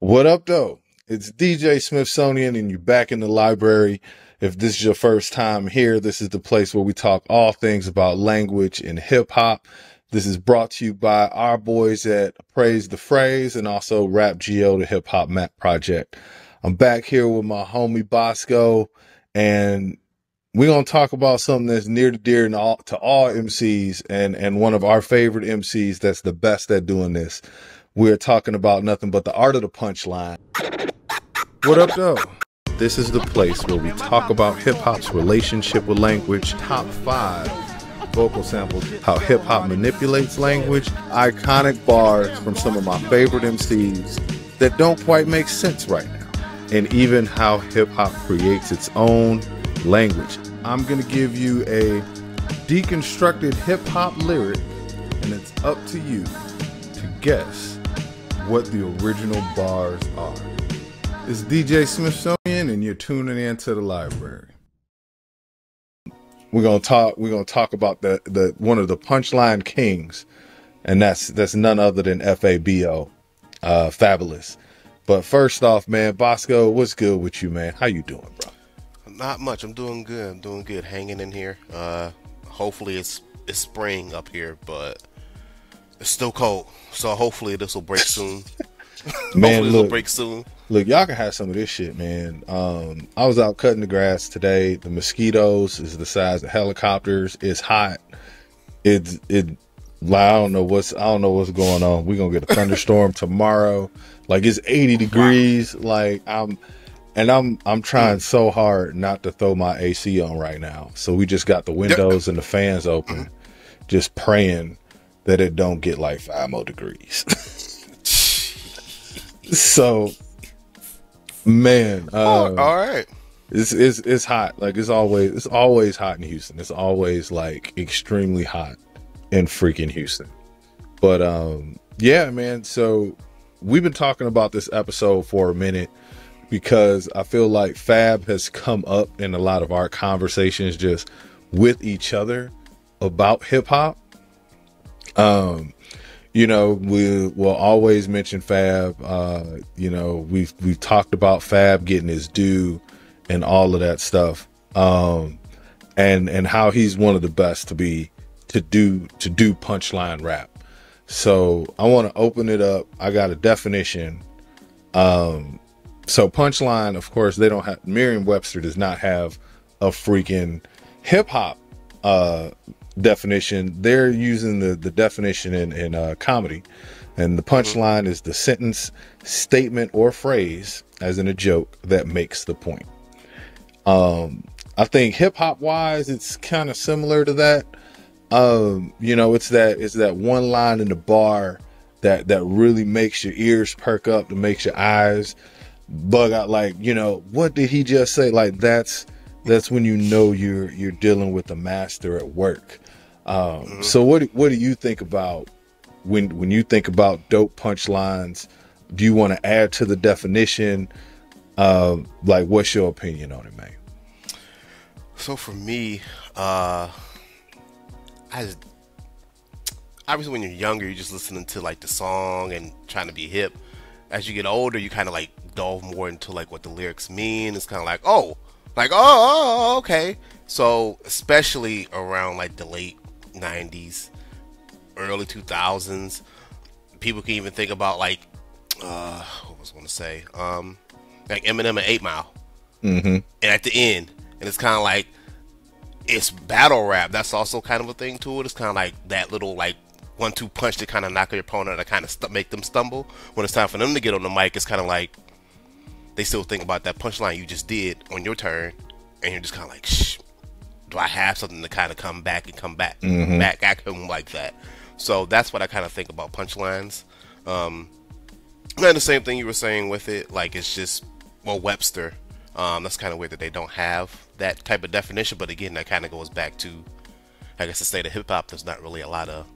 What up, though? It's DJ Smithsonian, and you're back in the library. If this is your first time here, this is the place where we talk all things about language and hip hop. This is brought to you by our boys at Praise the Phrase and also Rap Geo, the Hip Hop Map Project. I'm back here with my homie Bosko, and we're going to talk about something that's near and dear to all MCs and one of our favorite MCs that's the best at doing this. We're talking about nothing but the art of the punchline. What up, though? This is the place where we talk about hip-hop's relationship with language, top 5 vocal samples, how hip-hop manipulates language, iconic bars from some of my favorite MCs that don't quite make sense right now, and even how hip-hop creates its own language. I'm going to give you a deconstructed hip-hop lyric, and it's up to you to guess what the original bars are. It's DJ Smithsonian, and you're tuning into the library. We're gonna talk about the one of the punchline kings, and that's none other than Fabo, Fabolous. But first off, man, Bosko, what's good with you, man? How you doing, bro? Not much. I'm doing good. Hanging in here. Hopefully it's spring up here, but it's still cold. So hopefully this will break soon. Man, Look, y'all can have some of this shit, man. I was out cutting the grass today. The mosquitoes is the size of helicopters. It's hot. I don't know what's going on. We're gonna get a thunderstorm tomorrow. Like, it's 80 degrees. Like, I'm trying so hard not to throw my AC on right now. So we just got the windows and the fans open, just praying that it don't get like 5 more degrees. So, man, all right. It's hot. Like, it's always hot in Houston. It's always like extremely hot in freaking Houston. But yeah, man. So we've been talking about this episode for a minute because I feel like Fab has come up in a lot of our conversations just with each other about hip hop. You know, we'll always mention Fab. You know, we've talked about Fab getting his due and all of that stuff. And how he's one of the best to do punchline rap. So I want to open it up. I got a definition. So punchline, of course, they don't have, Merriam-Webster does not have a freaking hip hop definition. They're using the definition in comedy, and the punchline is the sentence, statement, or phrase, as in a joke, that makes the point. I think hip hop wise, it's kind of similar to that. You know, it's that one line in the bar that really makes your ears perk up, that makes your eyes bug out. Like, you know, what did he just say? Like, that's when you know you're dealing with a master at work. So what do you think about when you think about dope punchlines? Do you want to add to the definition? Like, what's your opinion on it, man? So for me, obviously when you're younger, you're just listening to like the song and trying to be hip. As you get older, you kind of like delve more into like what the lyrics mean. It's kind of like, oh, okay. So especially around like the late 90s, early 2000s, people can even think about like what was I going to say, like Eminem and 8 Mile, and at the end, and it's kind of like, it's battle rap. That's also kind of a thing to it. It's kind of like that little like 1-2 punch to kind of knock your opponent, to kind of make them stumble. When it's time for them to get on the mic, it's kind of like they still think about that punchline you just did on your turn, and you're just kind of like, shh, do I have something to kind of come back back at him like that? So that's what I kind of think about punchlines. And the same thing you were saying with it, like, it's just, well, Webster, that's kind of weird that they don't have that type of definition. But again, that kind of goes back to, I guess, the state of hip hop. There's not really a lot of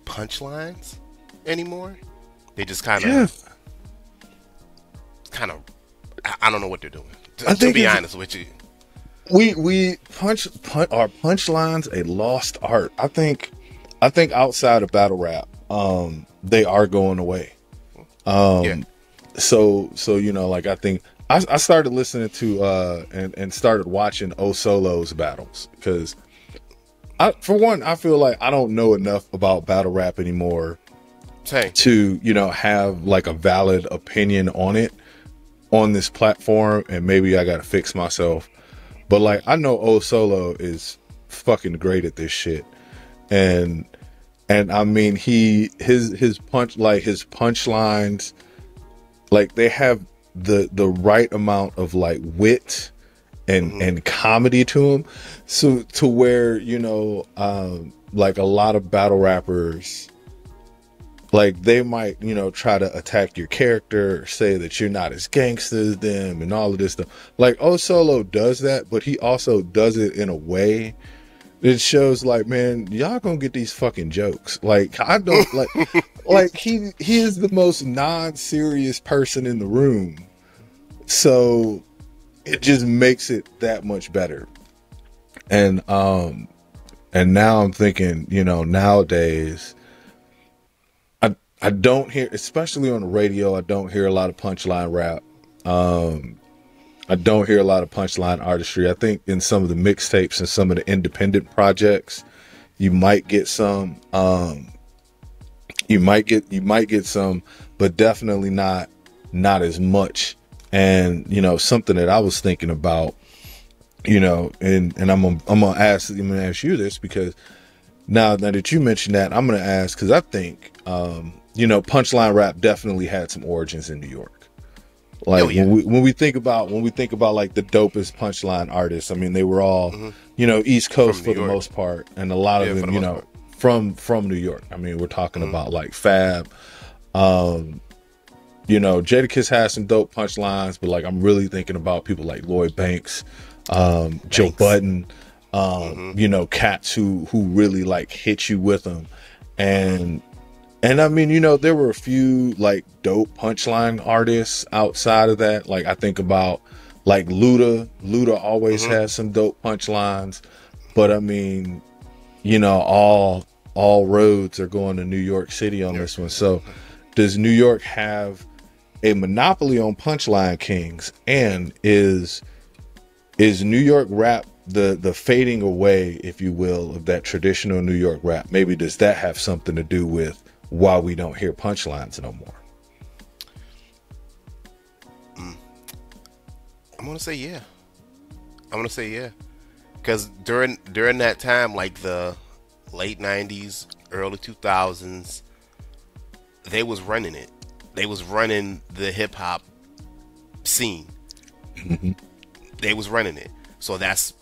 punchlines anymore. They just kind of, I don't know what they're doing. To be honest with you, we our punchlines a lost art. I think outside of battle rap, they are going away. so you know, like I think I started listening to and started watching O Solo's battles, because for one, I feel like I don't know enough about battle rap anymore to, you know, have like a valid opinion on it on this platform, and maybe I gotta fix myself. But like, I know O Solo is fucking great at this shit, and I mean, his punchlines, like, they have the right amount of like wit and comedy to them, so to where, you know, like a lot of battle rappers, like, they might, you know, try to attack your character, or say that you're not as gangster as them and all of this stuff. Like, O Solo does that, but he also does it in a way that shows like, man, y'all gonna get these fucking jokes. Like, I don't like like he is the most non-serious person in the room, so it just makes it that much better. And now I'm thinking, you know, nowadays I don't hear, especially on the radio, I don't hear a lot of punchline rap. I don't hear a lot of punchline artistry. I think in some of the mixtapes and some of the independent projects, you might get some. You might get some, but definitely not as much. And, you know, something that I was thinking about, you know, and I'm gonna ask you this, because now that you mentioned that, I'm gonna ask, because I think, you know, punchline rap definitely had some origins in New York. Like, when we think about like the dopest punchline artists, I mean, they were all, you know, East Coast for the most part, and a lot of them, you know, from New York. I mean, we're talking about like Fab, you know, Jadakiss has some dope punchlines, but like, I'm really thinking about people like Lloyd Banks, Joe Budden, you know, cats who really like hit you with them. And I mean, you know, there were a few like dope punchline artists outside of that. Like, I think about like Luda. Luda always has some dope punchlines, but I mean, you know, all roads are going to New York City on this one. So does New York have a monopoly on punchline kings? And is New York rap the fading away, if you will, of that traditional New York rap? Maybe does that have something to do with why we don't hear punchlines no more? I'm gonna say yeah. Because during that time, like the late 90s, early 2000s, they was running it. They was running the hip hop scene. They was running it. So that's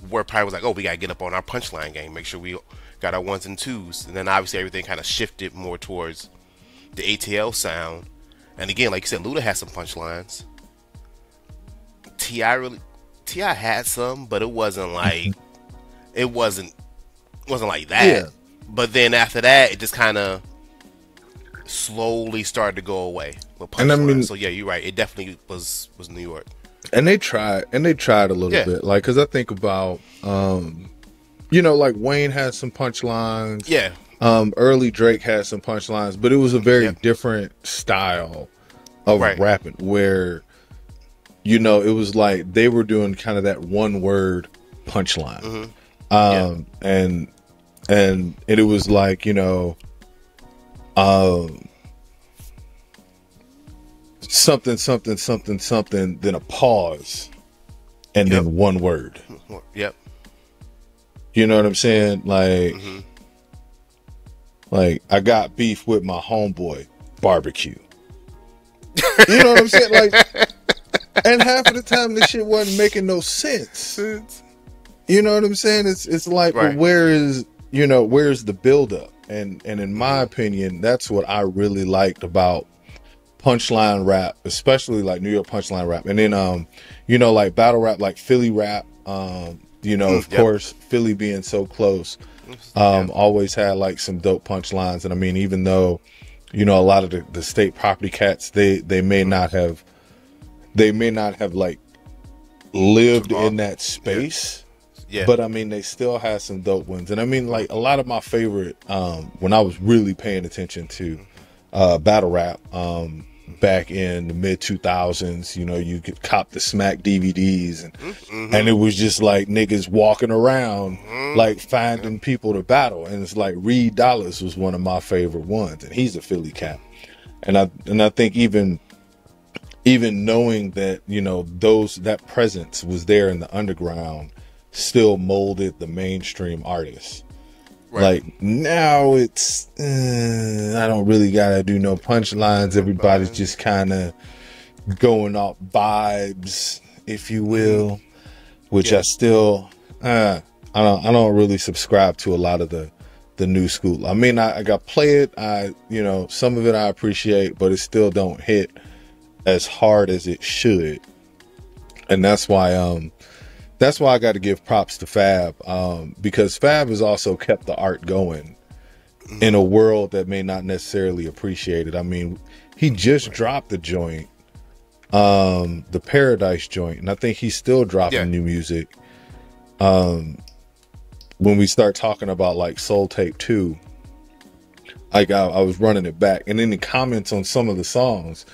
where probably was like, oh, we gotta get up on our punchline game, make sure we got our ones and twos. And then obviously everything kind of shifted more towards the ATL sound. And again, like you said, Luda had some punchlines. T.I. had some, but it wasn't like it wasn't like that. Yeah. But then after that, it just kind of slowly started to go away with punchlines. And I mean, so yeah, you're right. It definitely was New York. And they tried a little bit, like, because I think about, you know, like Wayne had some punchlines. Yeah. Early Drake had some punchlines, but it was a very different style of rapping, where, you know, it was like they were doing kind of that one word punchline. And it was like, you know, something, then a pause, and then one word. You know what I'm saying? Like, like, I got beef with my homeboy, barbecue. You know what I'm saying? Like, and half of the time this shit wasn't making no sense. You know what I'm saying? It's like, well, where's the buildup? And in my opinion, that's what I really liked about punchline rap, especially like New York punchline rap. And then you know, like battle rap, like Philly rap, you know, of course, Philly being so close, always had like some dope punchlines. And I mean, even though, you know, a lot of the state property cats, they may not have like lived in that space. But I mean, they still have some dope ones. And I mean, like, a lot of my favorite, when I was really paying attention to battle rap, back in the mid 2000s. You know, you could cop the Smack DVDs, and it was just like niggas walking around, like finding people to battle. And it's like Reed Dollaz was one of my favorite ones, and he's a Philly cat. And I think even knowing that, you know, that presence was there in the underground still molded the mainstream artists. Right. Like now it's I don't really gotta do no punchlines. Everybody's just kind of going off vibes, if you will, which I still I don't really subscribe to a lot of the new school. I mean, I got play it. You know, some of it I appreciate, but it still don't hit as hard as it should. And that's why I got to give props to Fab, because Fab has also kept the art going in a world that may not necessarily appreciate it. I mean, he just dropped the joint, the Paradise joint, and I think he's still dropping new music. When we start talking about like Soul Tape 2, like I was running it back, and in the comments on some of the songs,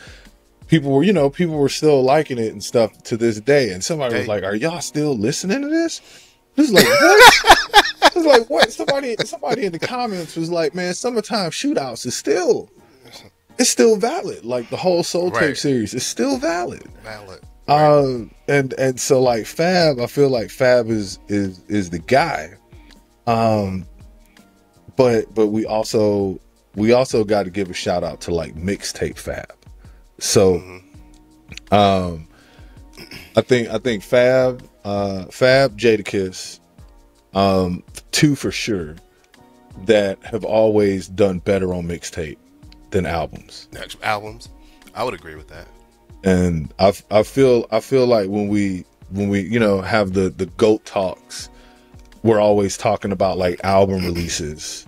people were still liking it and stuff to this day. And somebody was like, "Are y'all still listening to this?" This is like, what? It was like, what? Somebody in the comments was like, "Man, Summertime Shootouts is still valid. Like the whole Soul Tape series is still valid." And so like Fab, I feel like Fab is the guy. But we also got to give a shout out to like Mixtape Fab. So, I think Fab, Jadakiss, two for sure that have always done better on mixtape than albums. Actual albums, I would agree with that. And I feel like when we have the GOAT talks, we're always talking about like album releases,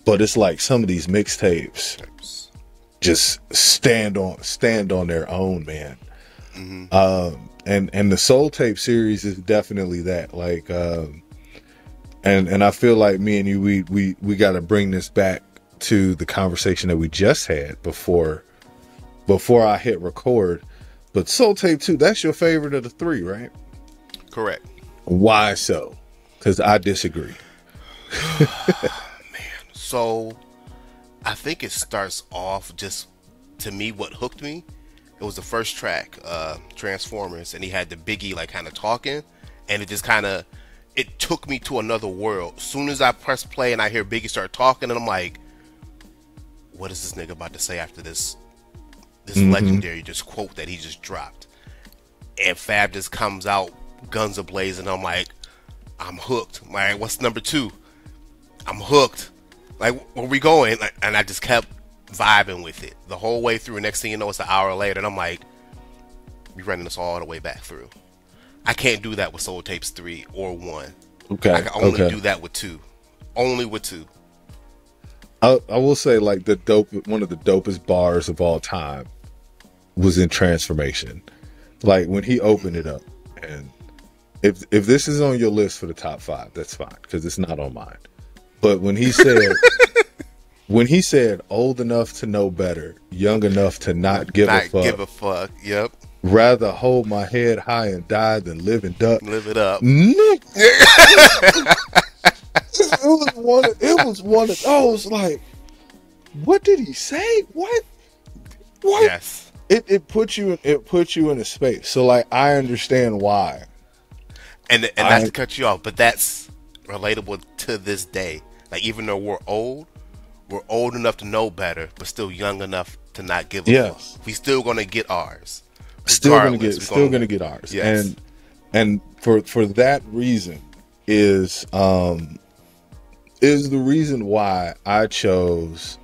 but it's like some of these mixtapes just stand on their own, man. And the Soul Tape series is definitely that. Like, and I feel like me and you, we got to bring this back to the conversation that we just had before I hit record. But Soul Tape 2, that's your favorite of the three, right? Correct. Why so? Because I disagree. Man, so I think it starts off just, to me, what hooked me, it was the first track, Transformers, and he had the Biggie like kind of talking, and it just kind of, it took me to another world. As soon as I press play and I hear Biggie start talking, and I'm like, what is this nigga about to say after this legendary just quote that he just dropped? And Fab just comes out, guns a-blazing, and I'm like, I'm hooked. I'm like, what's number 2? I'm hooked. Like, where we going? Like, and I just kept vibing with it the whole way through. Next thing you know, it's an hour later, and I'm like, we running this all the way back through. I can't do that with Soul Tapes 3 or 1. Okay. I can only do that with 2. Only with 2. I will say, like, one of the dopest bars of all time was in Transformation. Like, when he opened it up, and if this is on your list for the top 5, that's fine, because it's not on mine. But when he said, old enough to know better, young enough to not give a fuck. Yep. Rather hold my head high and die than live and duck. Live it up. It was one of those, like, what did he say? What? Yes. It puts you in a space. So like, I understand why. And not to cut you off, but that's relatable to this day. Like, even though we're old enough to know better, but still young enough to not give a fuck. We still gonna get ours. Still gonna get ours. Yes. And for that reason is the reason why I chose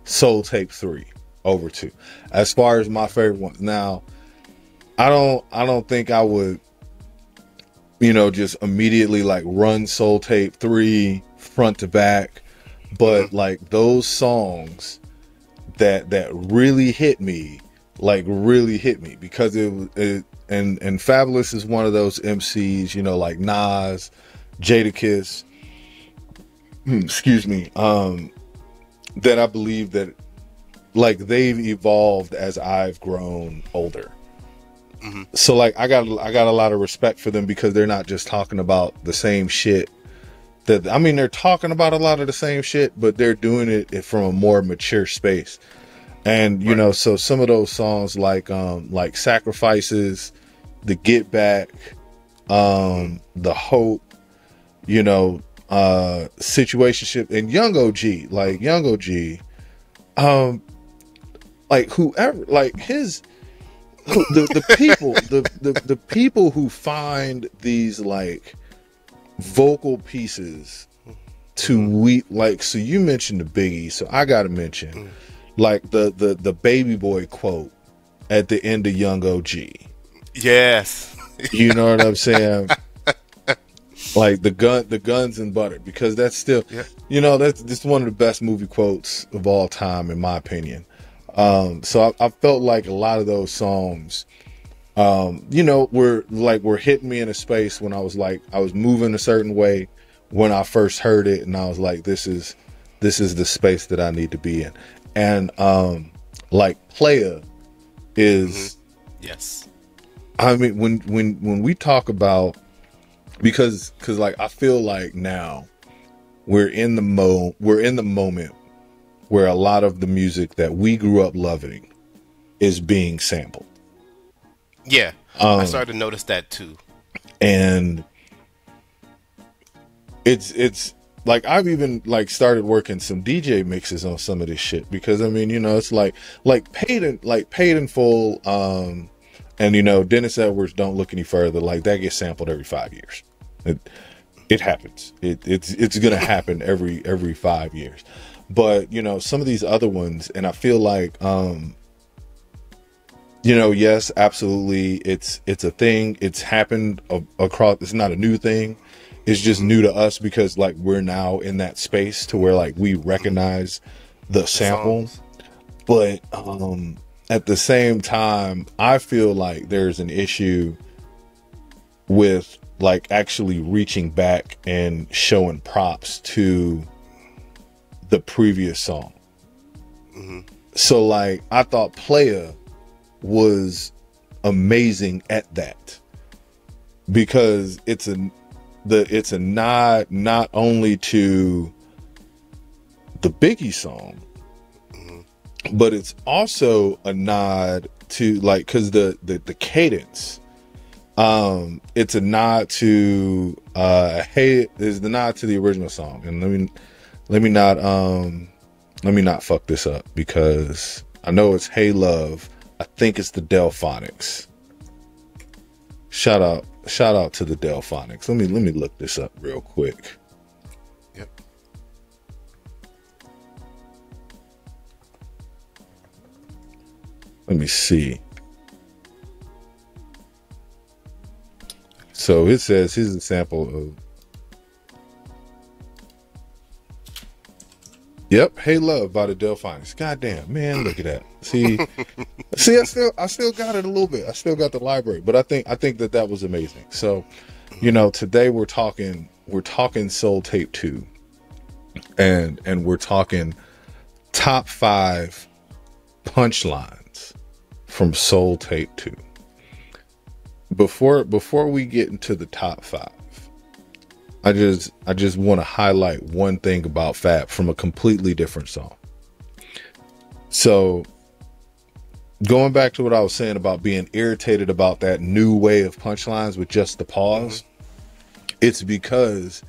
Soul Tape 3 over 2 as far as my favorite ones. Now, I don't think I would, just immediately like run Soul Tape 3 front to back, but like those songs that really hit me, because it and Fabolous is one of those MCs, like Nas, Jadakiss, excuse me, that I believe that like they've evolved as I've grown older. So like I got a lot of respect for them because they're not just talking about the same shit that, I mean, they're talking about a lot of the same shit, but they're doing it from a more mature space. And you know, so some of those songs like Sacrifices, The Get Back, The Hope, you know, Situationship, and Young OG, like whoever, like his, the people who find these like vocal pieces to like, so you mentioned the Biggie, so I gotta mention like the baby boy quote at the end of Young OG. Yes. You know what I'm saying? Like the guns and butter, because that's still, you know, that's one of the best movie quotes of all time, in my opinion. So I felt like a lot of those songs, you know, were hitting me in a space when I was moving a certain way when I first heard it, and I was like, this is the space that I need to be in. And like Playa is, yes. I mean, when we talk about, because like I feel like now we're in the moment where a lot of the music that we grew up loving is being sampled. Yeah, I started to notice that too. And it's like I've even like started working some DJ mixes on some of this shit, because I mean, you know, it's like Paid in Full, and you know, Dennis Edwards' Don't Look Any Further, like that gets sampled every 5 years. It happens. It's gonna happen every 5 years. But you know, some of these other ones, and I feel like you know, yes, absolutely, it's a thing. It's happened across. It's not a new thing. It's just new to us because like we're now in that space to where like we recognize the sample. But at the same time, I feel like there's an issue with like actually reaching back and showing props to the previous song. So like I thought Playa was amazing at that, because it's a nod not only to the Biggie song, but it's also a nod to like, because the cadence, it's a nod to is the nod to the original song. And let me not fuck this up, because I know it's Hey Love. I think it's the Delfonics. Shout out to the Delfonics. Let me look this up real quick. Yep. Let me see. So it says, here's a sample of, yep, Hey Love by the Delfonics. Goddamn, man, look at that. See, I still got it a little bit. I still got the library, but I think that was amazing. So, you know, today we're talking Soul Tape 2, and we're talking top 5 punchlines from Soul Tape 2. Before we get into the top 5, I just want to highlight one thing about Fab from a completely different song. So going back to what I was saying about being irritated about that new way of punchlines with just the pause, it's because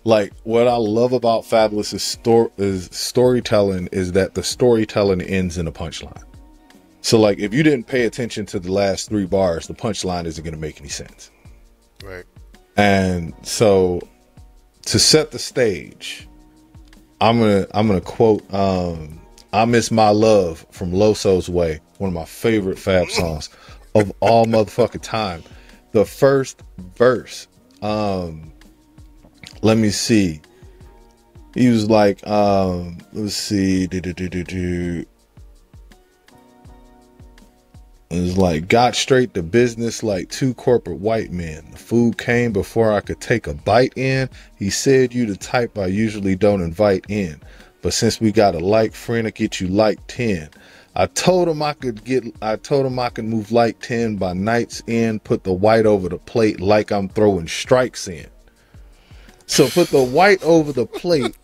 like what I love about Fabolous' storytelling is that the storytelling ends in a punchline. So like if you didn't pay attention to the last 3 bars, the punchline isn't going to make any sense. Right. And so to set the stage, I'm gonna quote I Miss My Love from Loso's Way, one of my favorite Fab songs of all motherfucking time. The first verse, let me see. He was like, let's see, it was like, got straight to business like 2 corporate white men. The food came before I could take a bite in. He said, you the type I usually don't invite in. but since we got a like friend, I get you like 10. I told him I could move like 10 by night's end, put the white over the plate like I'm throwing strikes in. So put the white over the plate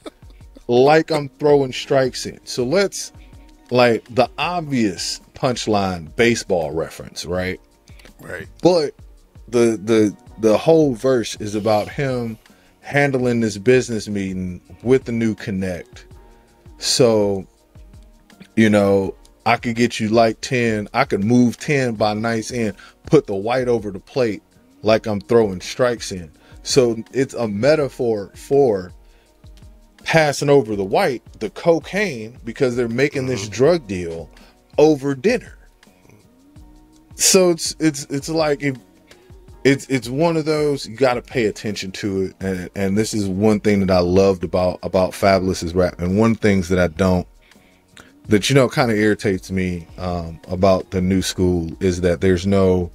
like I'm throwing strikes in. So let's, like, the obvious Punchline baseball reference, right? Right. But the whole verse is about him handling this business meeting with the new connect. So, you know, I could get you like 10. I could move 10 by night's end, put the white over the plate like I'm throwing strikes in. So it's a metaphor for passing over the white, the cocaine, because they're making this drug deal over dinner. So it's like, if it's one of those, you got to pay attention to it. And this is one thing that I loved about Fabolous's rap, and one things that I don't, that, you know, kind of irritates me about the new school, is that there's no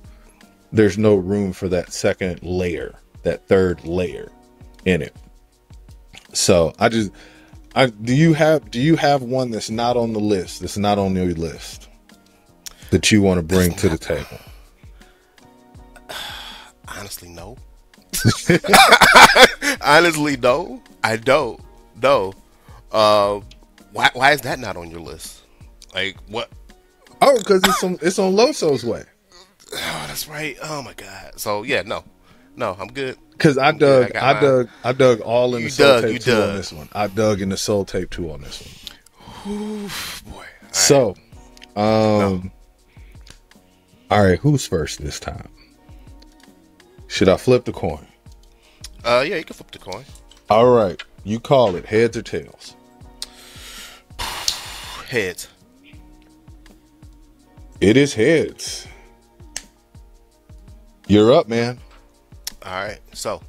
room for that second layer, that third layer in it. So do you have one that's not on the list, that's not on your list, that you want to bring to the table? Honestly, no. Honestly, no. I don't. No. Why is that not on your list? Like, what? Oh, because it's on Loso's way. Oh, that's right. Oh my God. So yeah, no, I'm good. Because I dug all in the Soul Tape 2 on this one. I dug in the Soul Tape 2 on this one. Oof, boy. So, all right, who's first this time? Should I flip the coin? Yeah, you can flip the coin. All right, you call it, heads or tails? Heads. It is heads. You're up, man. All right, so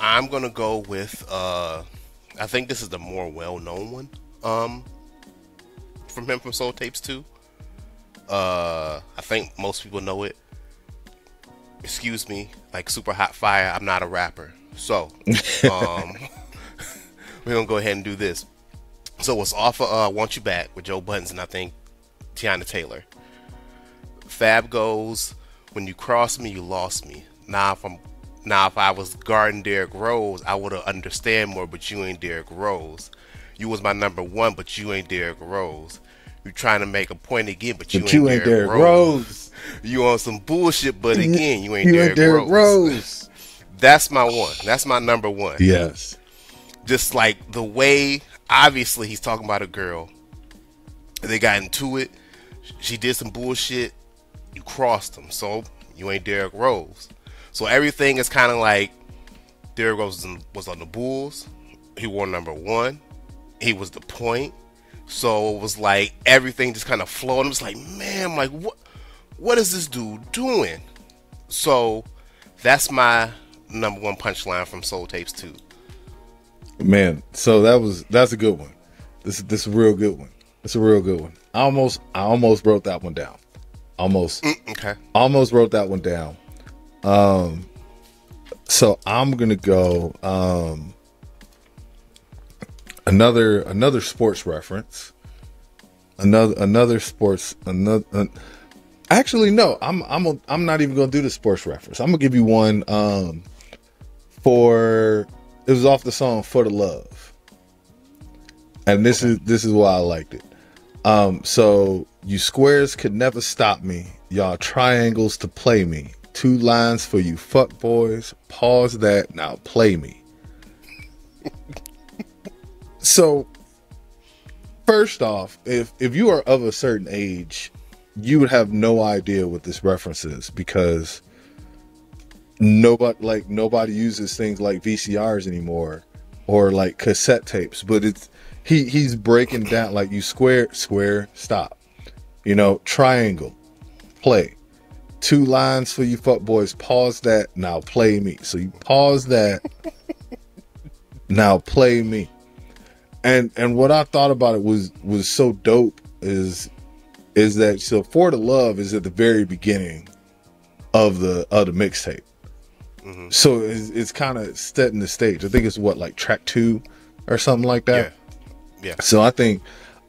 I'm gonna go with I think this is the more well-known one from him, from Soul Tapes 2. I think most people know it. Excuse me, like Super Hot Fire, I'm not a rapper. So we're gonna go ahead and do this. So it's off of Want You Back with Joe Buttons and I think Tiana Taylor. Fab goes, when you crossed me, you lost me. Now if I was guarding Derrick Rose, I would have understand more, but you ain't Derrick Rose. You was my number one, but you ain't Derrick Rose. You trying to make a point again, but you ain't Derrick Rose. You on some bullshit, but again, you ain't Derrick Rose. That's my one. That's my number one. Yes. Just like the way, obviously he's talking about a girl. They got into it. She did some bullshit. You crossed him, so you ain't Derrick Rose. So everything is kind of like Derrick Rose was on the Bulls. He wore number one. He was the point. So it was like everything just kind of flowed. I'm just like, man, like what is this dude doing? So that's my number one punchline from Soul Tapes 2. Man, so that's a good one. This is a real good one. It's a real good one. I almost wrote that one down. Almost wrote that one down. So I'm gonna go another sports reference. Actually, no. I'm not even gonna do the sports reference. I'm gonna give you one. It was off the song "For the Love," and this is why I liked it. So you squares could never stop me. Y'all triangles to play me. 2 lines for you fuck boys. Pause that. Now play me. So first off, if you are of a certain age, you would have no idea what this reference is, because nobody uses things like VCRs anymore or like cassette tapes. But he's breaking down, like, you square stop, you know, triangle play, 2 lines for you fuck boys, pause that, now play me. So you pause that, now play me. And what I thought about it was so dope is that, so For the Love is at the very beginning of the mixtape. Mm-hmm. So it's kind of setting the stage. I think it's like track 2 or something like that. Yeah. So I think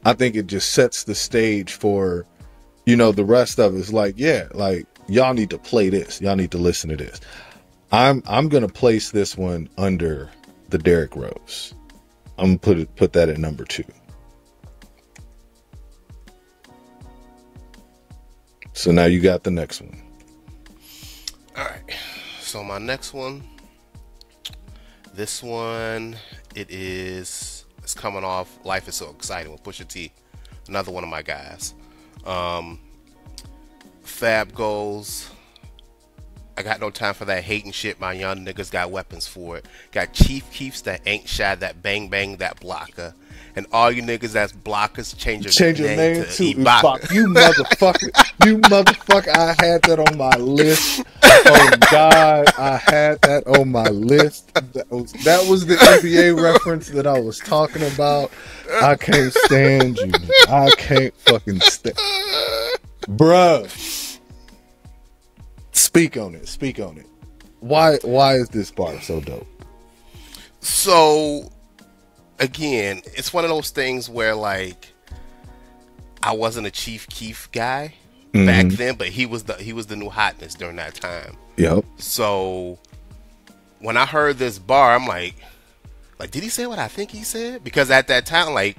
it just sets the stage for, you know, the rest of it. Is like, yeah, like y'all need to play this. Y'all need to listen to this. I'm gonna place this one under the Derrick Rose. I'm gonna put that at number 2. So now you got the next one. All right. So my next one, this one, it's coming off Life Is So Exciting with Pusha T, another one of my guys. Fab goes, I got no time for that hating shit. My young niggas got weapons for it. Got Chief Keefs that ain't shy, that bang bang, that blocker. And all you niggas that's blockers, change your name to Ibaka. You motherfucker. You motherfucker. I had that on my list. Oh God, I had that on my list. That was the NBA reference that I was talking about. I can't stand you. I can't fucking stand. Bruh. Speak on it. Why is this bar so dope? So, again, it's one of those things where, like, I wasn't a Chief Keef guy back then, but he was the new hotness during that time. Yep. So when I heard this bar, I'm like, did he say what I think he said? Because at that time, like,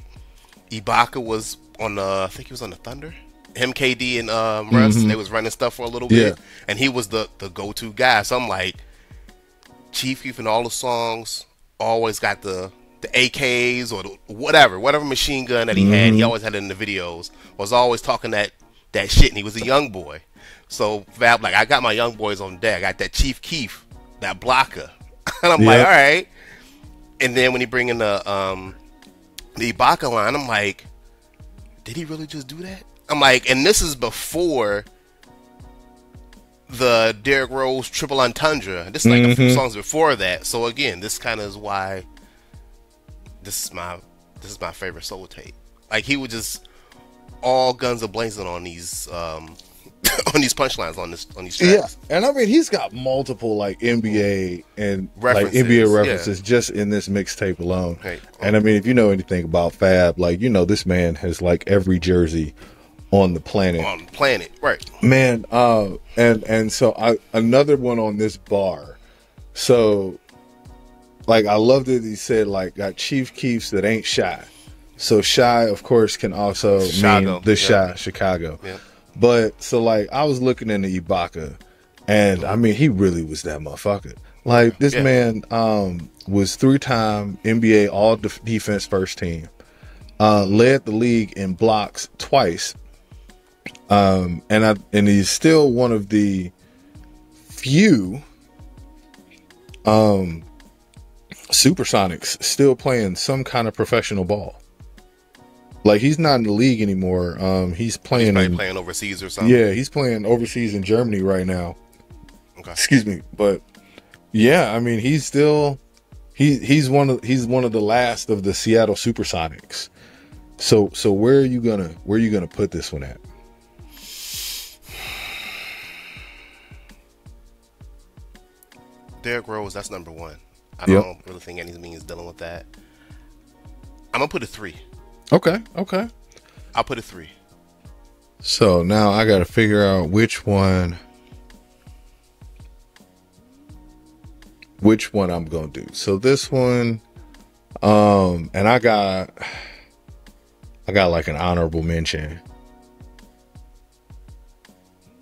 Ibaka was on I think he was on the Thunder. Him, KD, and Russ, they was running stuff for a little bit, and he was the go-to guy. So I'm like, Chief Keef in all the songs always got the AKs or whatever machine gun that he had. He always had it in the videos. Was always talking that shit, and he was a young boy. So Fab, like, I got my young boys on deck. I got that Chief Keef, that blocker, and I'm like, all right. And then when he bring in the Ibaka line, I'm like, did he really just do that? I'm like, and this is before the Derrick Rose Triple Entendre. This is like a few songs before that. So again, this kind of is why this is my favorite Soul Tape. Like, he was just all guns a blazing on these on these punchlines on these tracks. Yeah, and I mean, he's got multiple like NBA and references, like NBA references just in this mixtape alone. Right. And I mean, if you know anything about Fab, like, you know, this man has like every jersey on the planet. Right. Man, and so another one on this bar. So, like, I love that he said, like, got Chief Keefs that ain't shy. So shy, of course, can also mean the shy, Chicago. Yeah. But so, like, I was looking into Ibaka, and I mean, he really was that motherfucker. Like, this man was 3-time NBA All Defense First Team, led the league in blocks twice. And he's still one of the few Supersonics still playing some kind of professional ball. Like, he's not in the league anymore. He's playing overseas or something. Yeah, he's playing overseas in Germany right now. Okay. Excuse me, but yeah, I mean, he's still he's one of the last of the Seattle Supersonics. So where are you gonna put this one at? Derrick Rose, that's number 1. I don't really think anything is dealing with that. I'm gonna put a 3. Okay. I'll put a 3. So now I got to figure out which one I'm gonna do. So this one, and I got like an honorable mention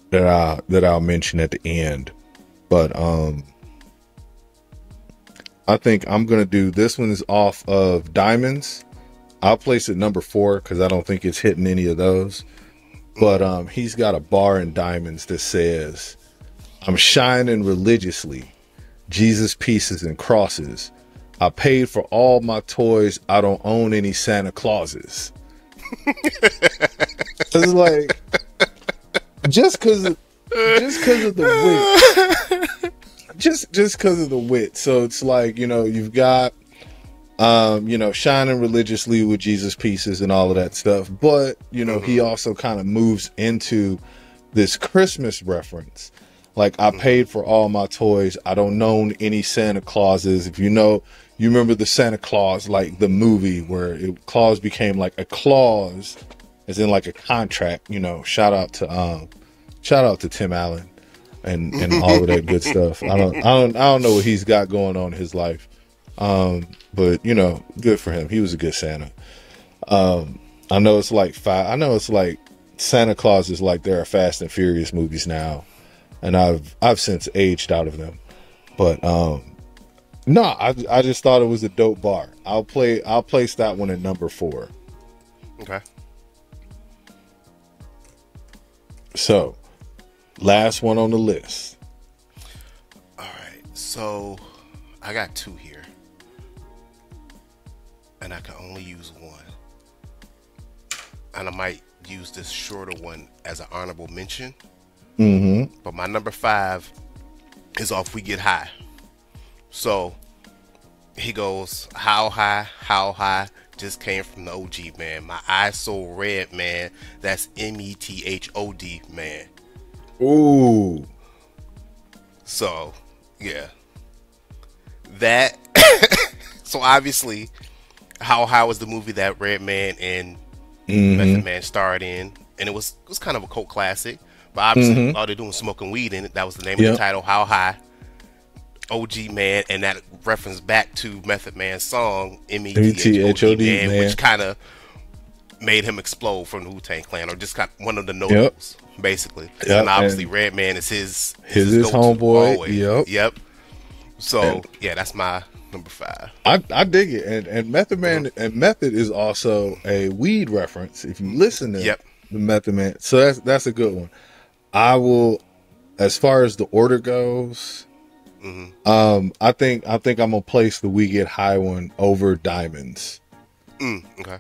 that I'll mention at the end, but I think I'm gonna do this one is off of Diamonds. I'll place it number 4 because I don't think it's hitting any of those. But he's got a bar in Diamonds that says, "I'm shining religiously, Jesus pieces and crosses. I paid for all my toys. I don't own any Santa Clauses." It's like, just because of the wit. Just because of the wit. So it's like, you know, you've got you know, shining religiously with Jesus pieces and all of that stuff, but you know, he also kind of moves into this Christmas reference Like, I paid for all my toys. I don't own any Santa Clauses. If you know, you remember the Santa Claus, like the movie where clause became like a clause, as in like a contract. You know, shout out to Tim Allen and all of that good stuff. I don't know what he's got going on in his life, but you know, good for him. He was a good Santa. I know it's like Santa Claus is like there are Fast and Furious movies now, and I've since aged out of them. But no, I just thought it was a dope bar. I'll place that one at number 4. Okay. So, last one on the list. All right. So, I got 2 here, and I can only use one. And I might use this shorter one as an honorable mention. Mm-hmm. But my number 5 is off We Get High. So he goes, how high, just came from the OG, man. My eyes so red, man. That's METHOD, man. Ooh. So, yeah. That, so obviously, How High was the movie that Redman and Method Man starred in, and it was kind of a cult classic. But obviously, all they're doing was smoking weed in it. That was the name of the title, How High, OG Man, and that reference back to Method Man's song METHOD, man, which kind of made him explode from the Wu-Tang Clan, or just kind of one of the notables, basically. And obviously, Redman is his homeboy. Yep. So yeah, that's my number 5. I dig it, and Method Man and Method is also a weed reference. If you listen to the Method Man, so that's a good one. I will, as far as the order goes, I think I'm gonna place the We Get High one over Diamonds. Okay.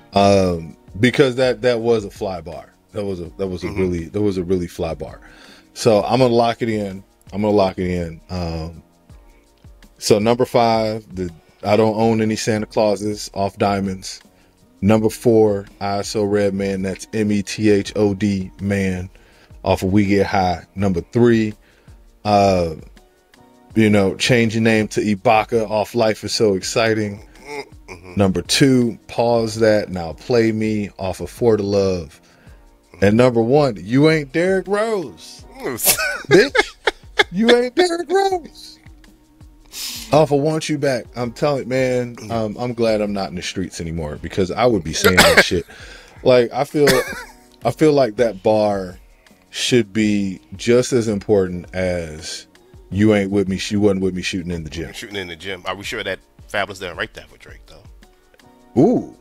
Because that was a fly bar. That was a really fly bar. So I'm gonna lock it in. So number 5, I don't own any Santa Clauses off Diamonds. Number 4, ISO Redman, that's METHOD man off of We Get High. Number 3, change your name to Ibaka off Life Is So Exciting. Number 2, Pause That, Now Play Me off of For the Love. And number 1, You Ain't Derrick Rose. Bitch, you ain't Derrick Rose. Off of Want You Back. I'm telling you, man, I'm glad I'm not in the streets anymore, because I would be saying that shit. Like, I feel like that bar should be just as important as you wasn't with me shooting in the gym. Shooting in the gym. Are we sure that Fabolous didn't write that for Drake, though? Ooh.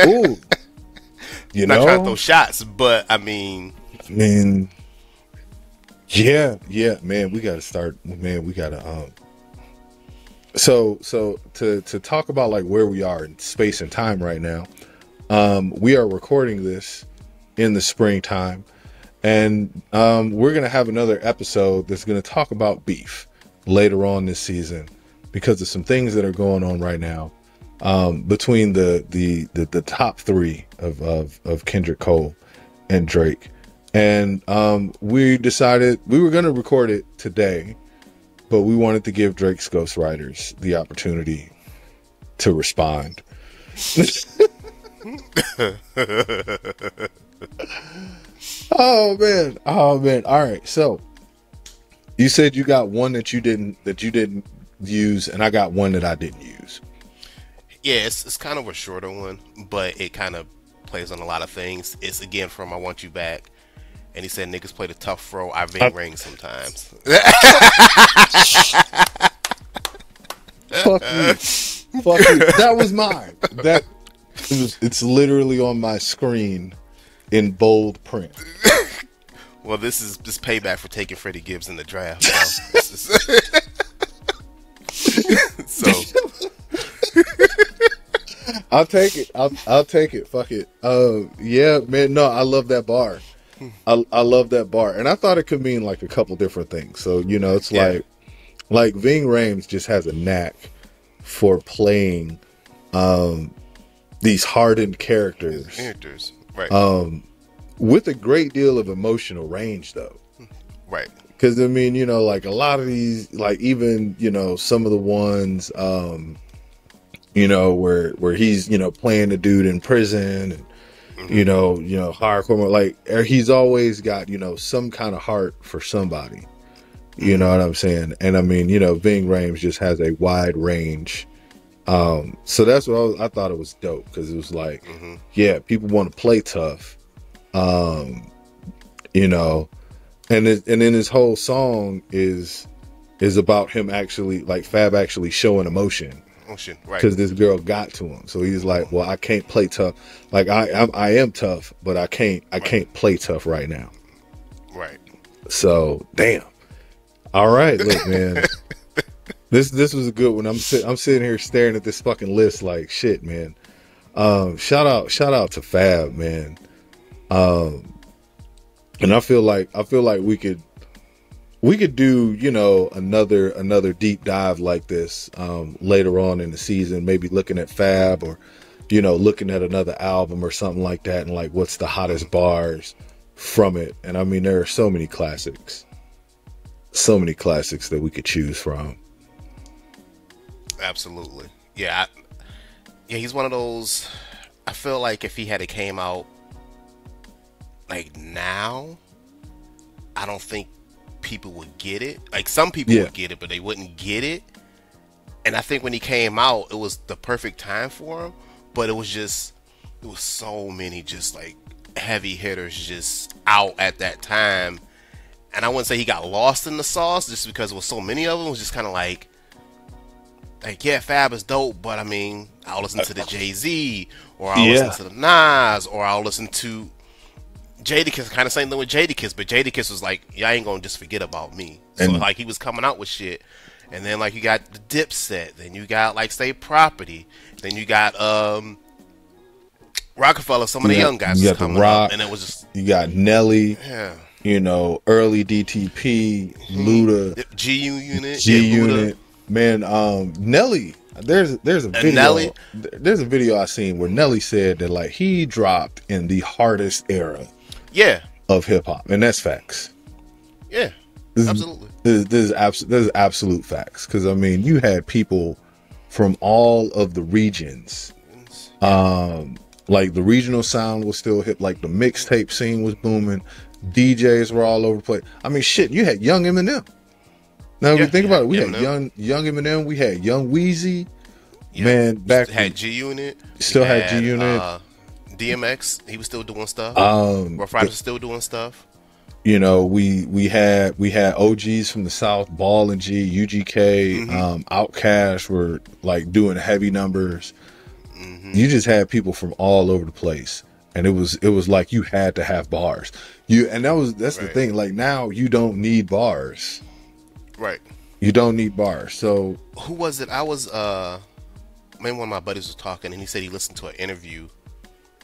Ooh. You not know? Trying to throw shots, but I mean, yeah, man, we gotta start, so to talk about like where we are in space and time right now, we are recording this in the springtime, and we're gonna have another episode that's gonna talk about beef later on this season, because of some things that are going on right now, between the top 3 of Kendrick Cole and Drake. And we decided we were going to record it today, but we wanted to give Drake's ghostwriters the opportunity to respond. Oh man. All right. So you said you got one that you didn't use, and I got one that I didn't use. Yeah, it's kind of a shorter one, but it kind of plays on a lot of things. It's again from I Want You Back. And he said niggas play the tough row. I Ving ring sometimes. Fuck you. That was mine. It's literally on my screen in bold print. Well, this is payback for taking Freddie Gibbs in the draft. So I'll take it. I'll take it. Fuck it. Yeah, man. No, I love that bar. I love that bar, and I thought it could mean like a couple different things. So it's like Ving Rhames just has a knack for playing these hardened characters, right? With a great deal of emotional range, though. Right. Because I mean, you know, like a lot of these, like even, you know, some of the ones, you know, where he's, you know, playing the dude in prison, and you know, hardcore, like he's always got, you know, some kind of heart for somebody. You know what I'm saying? And I mean, you know, Ving Rhames just has a wide range. So that's what I thought it was dope, because it was like, yeah, people want to play tough, you know. And then his whole song is about him actually, like Fab actually showing emotion. Emotion, right? Because this girl got to him, so he's like, "Well, I can't play tough. Like I am tough, but I can't play tough right now." Right. So damn. All right, look, man. This was a good one. I'm sitting here staring at this fucking list like shit, man. Shout out to Fab, man. And I feel like we could do, you know, another deep dive like this later on in the season, maybe looking at Fab, or, you know, looking at another album or something like that, and like what's the hottest bars from it. And I mean, there are so many classics that we could choose from. Absolutely. Yeah. He's one of those. I feel like if he had came out like now, I don't think people would get it. Like some people would get it, but they wouldn't get it. And I think when he came out, it was the perfect time for him. But it was so many just like heavy hitters just out at that time. And I wouldn't say he got lost in the sauce just because there was so many of them. It was just kind of like, yeah, Fab is dope, but I mean, I'll listen to the Jay-Z, or I'll listen to the Nas, or I'll listen to Jadakiss. Kind of same thing with Jadakiss, but Jadakiss was like, yeah, I ain't gonna just forget about me. So like he was coming out with shit, and then like you got the Dipset, then you got like State Property, then you got Rockefeller. Some of the young guys was coming up, and it was just, you got Nelly, you know, early DTP, Luda, G Unit, Unit. Man, Nelly, there's a video. Nelly? There's a video I seen where Nelly said that like he dropped in the hardest era of hip hop, and that's facts. Yeah, absolutely. This is absolute facts, because I mean, you had people from all of the regions. Like the regional sound was still hip, like the mixtape scene was booming, DJs were all over the place. I mean, shit, you had Young Eminem. Now, if you think about it, we had young Eminem, we had Young Weezy, man. Back had G Unit, still had G Unit, DMX. He was still doing stuff. Rough Riders was still doing stuff. You know, we had OGs from the South, Ball and G, UGK, Outkast were like doing heavy numbers. You just had people from all over the place, and it was like you had to have bars. That's the thing. Like now, you don't need bars. Right. You don't need bars. So who was it? I was maybe one of my buddies was talking, and he said he listened to an interview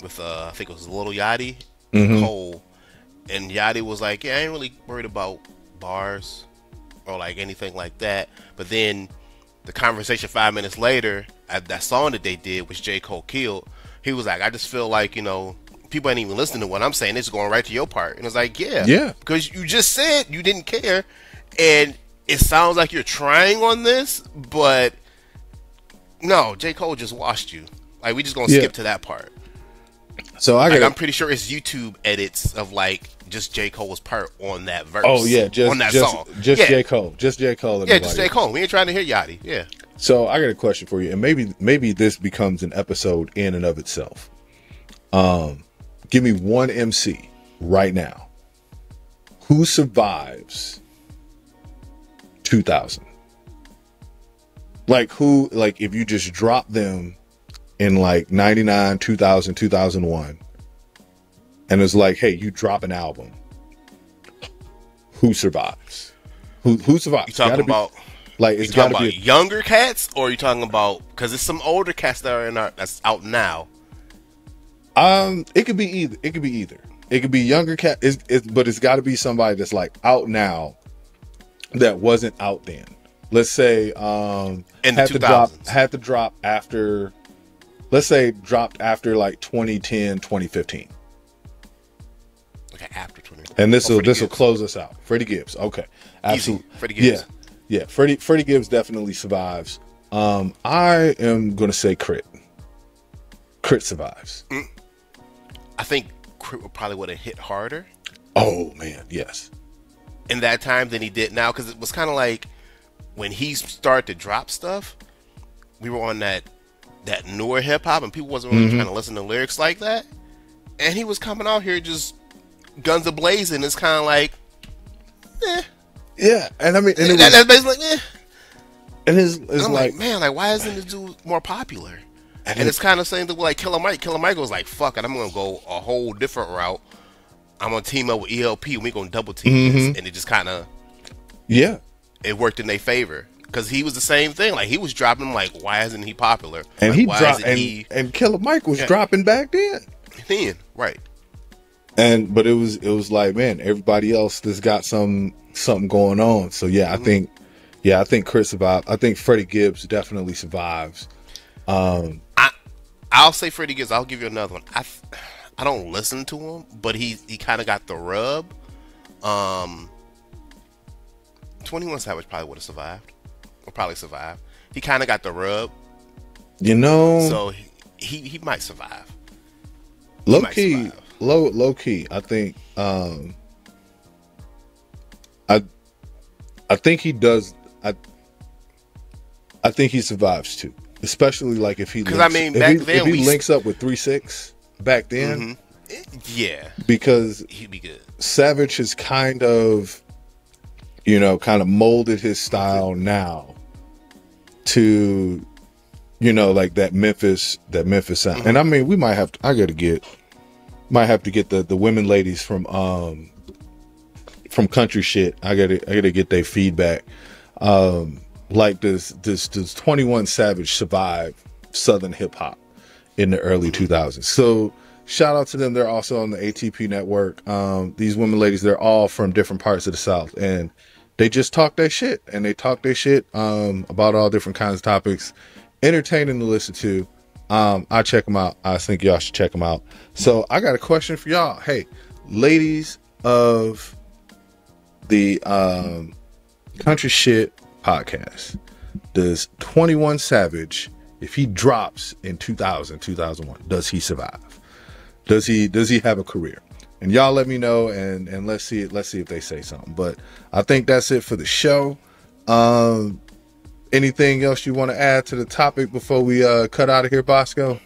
with I think it was Lil Yachty and Cole, and Yachty was like, yeah, I ain't really worried about bars or like anything like that. But then the conversation 5 minutes later, that song that they did, which J. Cole killed, he was like, I just feel like, you know, people ain't even listening to what I'm saying. It's going right to your part. And it's like, yeah, because you just said you didn't care, and it sounds like you're trying on this, but no, J. Cole just washed you. Like, we just gonna skip to that part. So I'm pretty sure it's YouTube edits of like just J. Cole's part on that verse. Oh yeah, on that song. Just J. Cole. Just J. Cole. Yeah, just J. Cole. We ain't trying to hear Yachty. Yeah. So I got a question for you, and maybe this becomes an episode in and of itself. Give me one MC right now who survives 2000. Like who, like if you just drop them in like 99, 2000, 2001, and it's like, hey, you drop an album, who survives? Who survives? You talking about like it's got to be younger cats, or are you talking about, because it's some older cats that are that's out now? It could be either. It could be younger cat. But it's got to be somebody that's like out now that wasn't out then. Let's say in the 2000s. Had to drop after, let's say dropped after like 2010, 2015. Okay, after 2010. And this will close us out. Freddie Gibbs. Okay. Absolutely. Easy. Freddie Gibbs. Yeah. Freddie Gibbs definitely survives. I am gonna say Crit. Crit survives. I think Crit probably would have hit harder. Oh man, yes. In that time than he did now, because it was kind of like when he started to drop stuff, we were on that newer hip hop, and people wasn't really trying to listen to lyrics like that. And he was coming out here just guns a-blazing. It's kind of like, yeah. And I mean, and that's basically like, And it's I'm like, man, like why isn't this dude more popular? And it's kind of saying that like Killer Mike. Killer Mike was like, fuck it, I'm gonna go a whole different route. I'm gonna team up with ELP, and we gonna double team this, and it just kind of, it worked in their favor. Because he was the same thing. Like, he was dropping, like, why isn't he popular? And like, he dropped, and Killer Mike was dropping back then. Right. But it was like, man, everybody else that's got something going on. So yeah, I think Chris survived. I think Freddie Gibbs definitely survives. I'll say Freddie Gibbs. I'll give you another one. I don't listen to him, but he kind of got the rub. 21 Savage probably would have survived. Or probably survive. He kind of got the rub, so he might survive. Low key. I think I think he does. I think he survives too, especially like if he. Because I mean, back then if he links up with 3-6 back then, because he'd be good. Savage has kind of molded his style now to, like that Memphis sound. And I mean, we might have to get the women ladies from Kountry Shit. I gotta get their feedback. Like does 21 Savage survive Southern hip hop in the early 2000s? So shout out to them. They're also on the ATP network. These women ladies, they're all from different parts of the South, and they just talk their shit, about all different kinds of topics. Entertaining to listen to. I check them out. I think y'all should check them out. So I got a question for y'all. Hey, ladies of the Kountry Shit podcast, does 21 Savage, if he drops in 2001, does he survive? Does he have a career? And y'all let me know, and let's see if they say something. But I think that's it for the show. Anything else you want to add to the topic before we cut out of here, Bosko?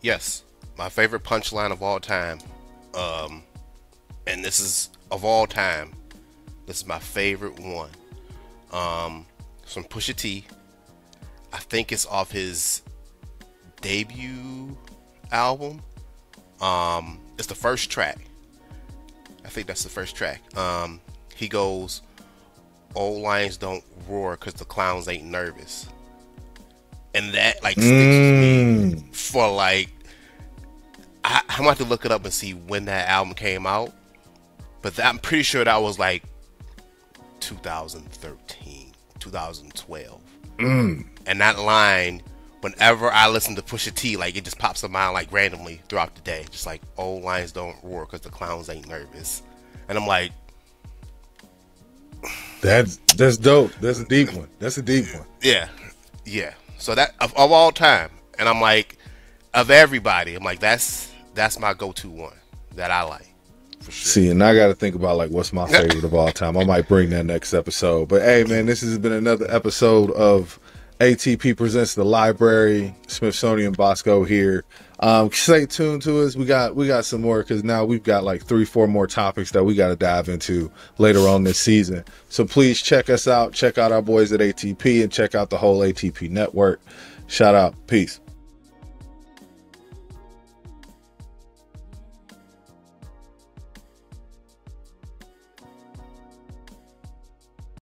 Yes, my favorite punchline of all time, and this is of all time. This is my favorite one. It's from Pusha T. I think it's off his debut album. It's the first track. I think that's the first track. He goes, "Old lions don't roar because the clowns ain't nervous," and that like sticks with me for like. I'm about to look it up and see when that album came out, but I'm pretty sure that was like 2013, 2012, and that line. Whenever I listen to Pusha T, like it just pops in my mind like randomly throughout the day, just like old lions don't roar because the clowns ain't nervous, and I'm like, that's dope. That's a deep one. Yeah. So that of all time, and I'm like, of everybody, I'm like that's my go-to one that I like for sure. See, and I got to think about like what's my favorite of all time. I might bring that next episode. But hey, man, this has been another episode of ATP Presents The Library. Smithsonian and Bosko here. Stay tuned to us. We got some more, because now we've got like 3-4 more topics that we got to dive into later on this season. So please check us out. Check out our boys at ATP and check out the whole ATP network. Shout out. Peace.